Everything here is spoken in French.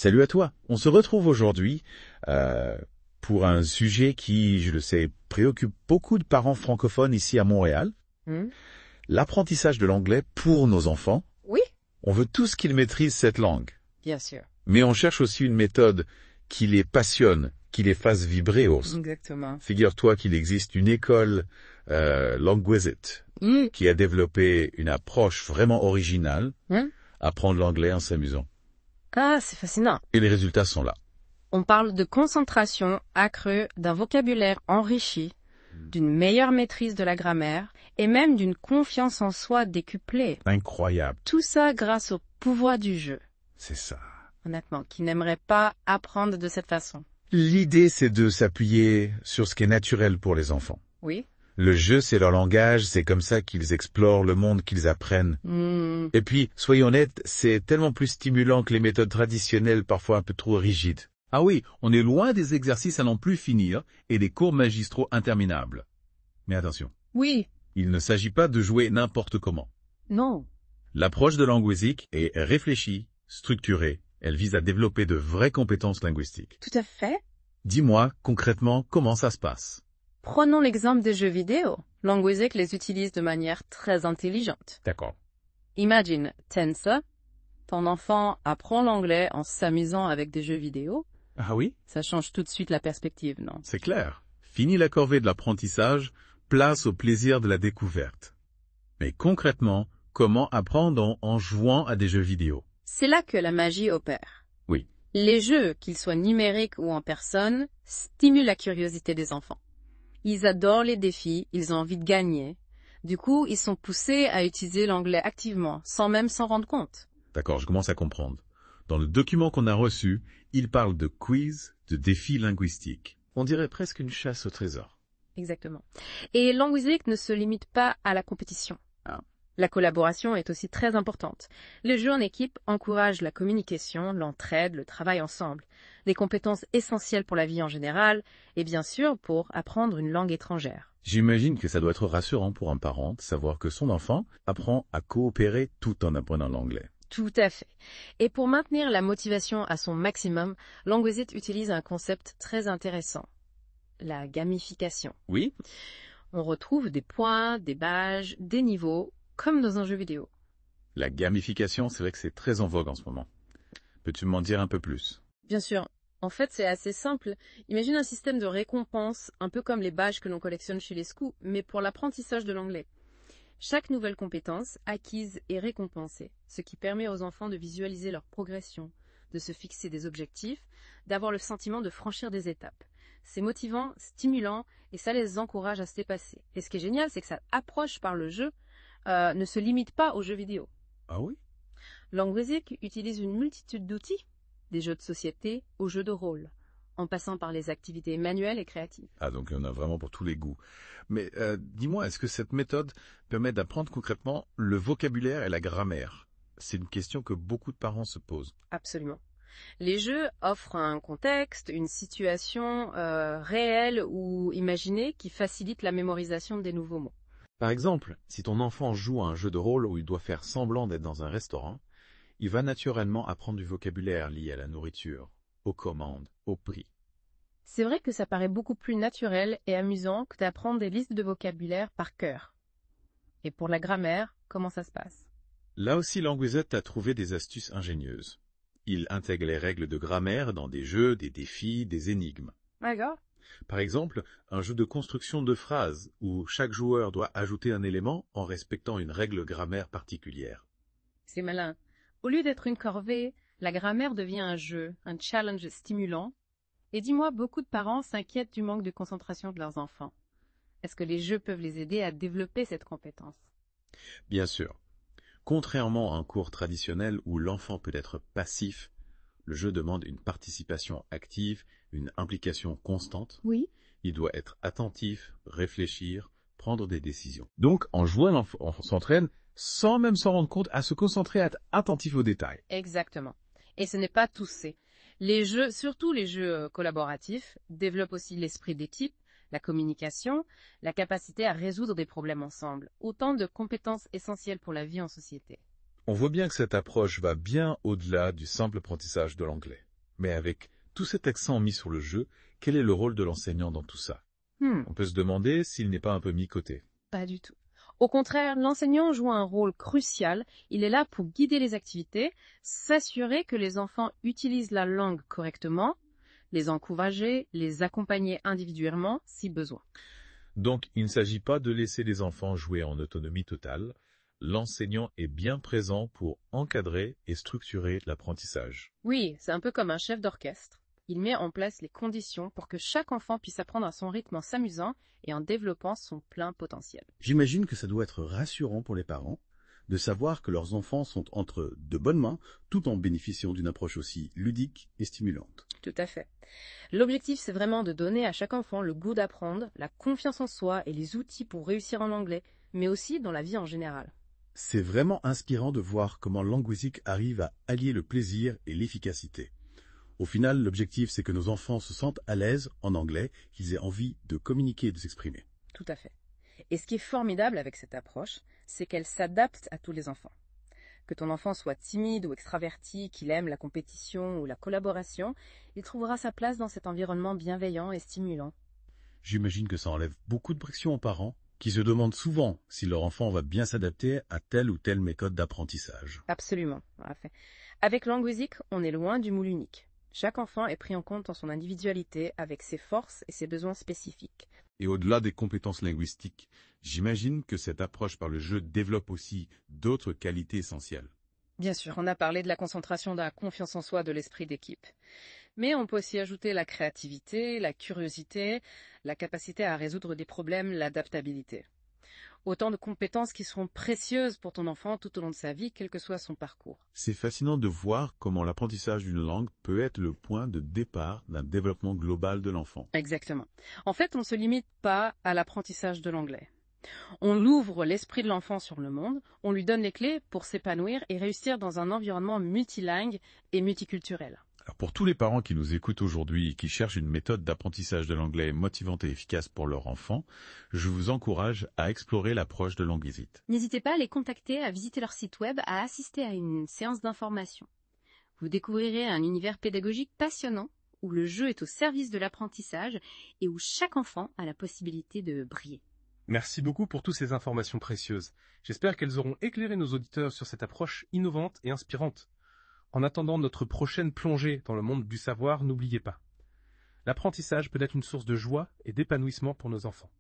Salut à toi. On se retrouve aujourd'hui pour un sujet qui, je le sais, préoccupe beaucoup de parents francophones ici à Montréal. Hmm. L'apprentissage de l'anglais pour nos enfants. Oui, On veut tous qu'ils maîtrisent cette langue. bien sûr. Mais on cherche aussi une méthode qui les passionne, qui les fasse vibrer. Exactement. Figure-toi qu'il existe une école Linguisit qui a développé une approche vraiment originale, apprendre l'anglais en s'amusant. Ah, c'est fascinant. Et les résultats sont là. On parle de concentration accrue, d'un vocabulaire enrichi, d'une meilleure maîtrise de la grammaire et même d'une confiance en soi décuplée. Incroyable. Tout ça grâce au pouvoir du jeu. C'est ça. Honnêtement, qui n'aimerait pas apprendre de cette façon? L'idée, c'est de s'appuyer sur ce qui est naturel pour les enfants. Oui. Le jeu, c'est leur langage, c'est comme ça qu'ils explorent le monde, qu'ils apprennent. Et puis, soyons honnêtes, c'est tellement plus stimulant que les méthodes traditionnelles, parfois un peu trop rigides. Ah oui, on est loin des exercices à n'en plus finir et des cours magistraux interminables. Mais attention, Oui. il ne s'agit pas de jouer n'importe comment. Non. L'approche de Linguisic est réfléchie, structurée, elle vise à développer de vraies compétences linguistiques. Tout à fait. Dis-moi concrètement comment ça se passe. Prenons l'exemple des jeux vidéo. Linguisic les utilise de manière très intelligente. D'accord. Imagine, Tensa, ton enfant apprend l'anglais en s'amusant avec des jeux vidéo. Ah oui? Ça change tout de suite la perspective, non? C'est clair. Fini la corvée de l'apprentissage, place au plaisir de la découverte. Mais concrètement, comment apprendre en jouant à des jeux vidéo? C'est là que la magie opère. Oui. Les jeux, qu'ils soient numériques ou en personne, stimulent la curiosité des enfants. Ils adorent les défis, ils ont envie de gagner. Du coup, ils sont poussés à utiliser l'anglais activement, sans même s'en rendre compte. D'accord, je commence à comprendre. Dans le document qu'on a reçu, il parle de quiz, de défis linguistiques. On dirait presque une chasse au trésor. Exactement. Et Linguisic ne se limite pas à la compétition. Ah. La collaboration est aussi très importante. Les jeux en équipe encouragent la communication, l'entraide, le travail ensemble, des compétences essentielles pour la vie en général, et bien sûr pour apprendre une langue étrangère. J'imagine que ça doit être rassurant pour un parent de savoir que son enfant apprend à coopérer tout en apprenant l'anglais. Tout à fait. Et pour maintenir la motivation à son maximum, Linguisic utilise un concept très intéressant, la gamification. Oui? On retrouve des points, des badges, des niveaux, comme dans un jeu vidéo. La gamification, c'est vrai que c'est très en vogue en ce moment. Peux-tu m'en dire un peu plus? Bien sûr. En fait, c'est assez simple. Imagine un système de récompense, un peu comme les badges que l'on collectionne chez les scouts, mais pour l'apprentissage de l'anglais. Chaque nouvelle compétence acquise est récompensée, ce qui permet aux enfants de visualiser leur progression, de se fixer des objectifs, d'avoir le sentiment de franchir des étapes. C'est motivant, stimulant, et ça les encourage à se dépasser. Et ce qui est génial, c'est que cette approche par le jeu ne se limite pas aux jeux vidéo. Ah oui? Linguisic utilise une multitude d'outils, des jeux de société aux jeux de rôle, en passant par les activités manuelles et créatives. Ah, donc il y en a vraiment pour tous les goûts. Mais dis-moi, est-ce que cette méthode permet d'apprendre concrètement le vocabulaire et la grammaire? C'est une question que beaucoup de parents se posent. Absolument. Les jeux offrent un contexte, une situation réelle ou imaginée qui facilite la mémorisation des nouveaux mots. Par exemple, si ton enfant joue à un jeu de rôle où il doit faire semblant d'être dans un restaurant, il va naturellement apprendre du vocabulaire lié à la nourriture, aux commandes, au prix. C'est vrai que ça paraît beaucoup plus naturel et amusant que d'apprendre des listes de vocabulaire par cœur. Et pour la grammaire, comment ça se passe? Là aussi, Linguisic a trouvé des astuces ingénieuses. Il intègre les règles de grammaire dans des jeux, des défis, des énigmes. D'accord. Par exemple, un jeu de construction de phrases où chaque joueur doit ajouter un élément en respectant une règle grammaire particulière. C'est malin. Au lieu d'être une corvée, la grammaire devient un jeu, un challenge stimulant. Et dis-moi, beaucoup de parents s'inquiètent du manque de concentration de leurs enfants. Est-ce que les jeux peuvent les aider à développer cette compétence? Bien sûr. Contrairement à un cours traditionnel où l'enfant peut être passif, le jeu demande une participation active, une implication constante. Oui. Il doit être attentif, réfléchir, prendre des décisions. Donc, en jouant, on s'entraîne sans même s'en rendre compte à se concentrer, à être attentif aux détails. Exactement. Et ce n'est pas tout c'est. Les jeux, surtout les jeux collaboratifs, développent aussi l'esprit d'équipe, la communication, la capacité à résoudre des problèmes ensemble. Autant de compétences essentielles pour la vie en société. On voit bien que cette approche va bien au-delà du simple apprentissage de l'anglais. Mais avec tout cet accent mis sur le jeu, quel est le rôle de l'enseignant dans tout ça? On peut se demander s'il n'est pas un peu mis côté. Pas du tout. Au contraire, l'enseignant joue un rôle crucial. Il est là pour guider les activités, s'assurer que les enfants utilisent la langue correctement, les encourager, les accompagner individuellement si besoin. Donc, il ne s'agit pas de laisser les enfants jouer en autonomie totale. L'enseignant est bien présent pour encadrer et structurer l'apprentissage. Oui, c'est un peu comme un chef d'orchestre. Il met en place les conditions pour que chaque enfant puisse apprendre à son rythme en s'amusant et en développant son plein potentiel. J'imagine que ça doit être rassurant pour les parents de savoir que leurs enfants sont entre de bonnes mains tout en bénéficiant d'une approche aussi ludique et stimulante. Tout à fait. L'objectif, c'est vraiment de donner à chaque enfant le goût d'apprendre, la confiance en soi et les outils pour réussir en anglais, mais aussi dans la vie en général. C'est vraiment inspirant de voir comment Languisic arrive à allier le plaisir et l'efficacité. Au final, l'objectif, c'est que nos enfants se sentent à l'aise en anglais, qu'ils aient envie de communiquer et de s'exprimer. Tout à fait. Et ce qui est formidable avec cette approche, c'est qu'elle s'adapte à tous les enfants. Que ton enfant soit timide ou extraverti, qu'il aime la compétition ou la collaboration, il trouvera sa place dans cet environnement bienveillant et stimulant. J'imagine que ça enlève beaucoup de pression aux parents, qui se demandent souvent si leur enfant va bien s'adapter à telle ou telle méthode d'apprentissage. Absolument. Avec Languisic, on est loin du moule unique. Chaque enfant est pris en compte dans son individualité, avec ses forces et ses besoins spécifiques. Et au-delà des compétences linguistiques, j'imagine que cette approche par le jeu développe aussi d'autres qualités essentielles. Bien sûr, on a parlé de la concentration, de la confiance en soi, de l'esprit d'équipe. Mais on peut aussi ajouter la créativité, la curiosité, la capacité à résoudre des problèmes, l'adaptabilité. Autant de compétences qui seront précieuses pour ton enfant tout au long de sa vie, quel que soit son parcours. C'est fascinant de voir comment l'apprentissage d'une langue peut être le point de départ d'un développement global de l'enfant. Exactement. En fait, on ne se limite pas à l'apprentissage de l'anglais. On ouvre l'esprit de l'enfant sur le monde, on lui donne les clés pour s'épanouir et réussir dans un environnement multilingue et multiculturel. Alors pour tous les parents qui nous écoutent aujourd'hui et qui cherchent une méthode d'apprentissage de l'anglais motivante et efficace pour leur enfant, je vous encourage à explorer l'approche de Languisic. N'hésitez pas à les contacter, à visiter leur site web, à assister à une séance d'information. Vous découvrirez un univers pédagogique passionnant où le jeu est au service de l'apprentissage et où chaque enfant a la possibilité de briller. Merci beaucoup pour toutes ces informations précieuses. J'espère qu'elles auront éclairé nos auditeurs sur cette approche innovante et inspirante. En attendant notre prochaine plongée dans le monde du savoir, n'oubliez pas, l'apprentissage peut être une source de joie et d'épanouissement pour nos enfants.